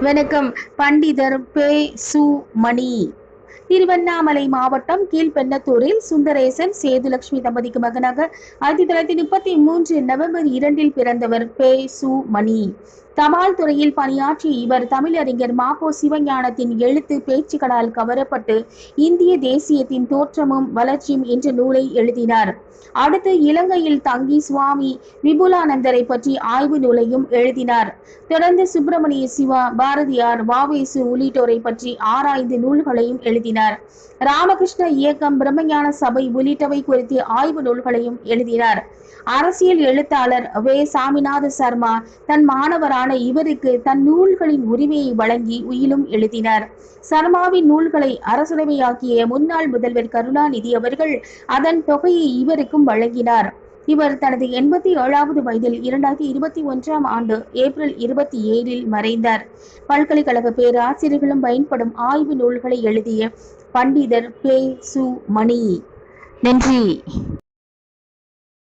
வணக்கம். பண்டிதர் பே. சு. மணி. திருவண்ணாமலை மாவட்டம் கீழ்பெண்ணத்தூரில் சுந்தரேசன் சேதுலட்சுமி தம்பதிக்கு மகனாக 1933 நவம்பர் 2 பிறந்தவர் பே. சு. மணி. தபால் துறையில் பணியாற்றிய இவர் தமிழறிஞர் மா.பொ. சிவஞானத்தின் எழுத்து பேச்சுக்களால் கவரப்பட்டு இந்திய தேசியத்தின் தோற்றமும் வளர்ச்சியும் என்ற நூலை எழுதினார். அடுத்து இலங்கையில் தங்கி சுவாமி விபுலானந்தரை பற்றி ஆய்வு நூலையும் எழுதினார். தொடர்ந்து சுப்பிரமணிய சிவா, பாரதியார், வ.வே.சு. உள்ளிட்டோரை பற்றி ஆராய்ந்து நூல்களையும் எழுதினார். ராமகிருஷ்ண இயக்கம், பிரம்மஞான சபை உள்ளிட்டவை குறித்து ஆய்வு நூல்களையும் எழுதினார். அரசியல் எழுத்தாளர் வே. சாமிநாத சர்மா தன் மாணவரான இவருக்கு தன் நூல்களின் உரிமையை வழங்கி உயிலும் எழுதினார். சர்மாவின் நூல்களை அரசுடைமையாக்கிய முன்னாள் முதல்வர் கருணாநிதி அவர்கள் அதன் தொகையை இவருக்கும் வழங்கினார். இவர் தனது 87வது வயதில் 2021ஆம் ஆண்டு ஏப்ரல் 27 மறைந்தார். பல்கலைக்கழக பேராசிரியர்களும் பயன்படும் ஆய்வு நூல்களை எழுதிய பண்டிதர் பே. சு. மணி. நன்றி.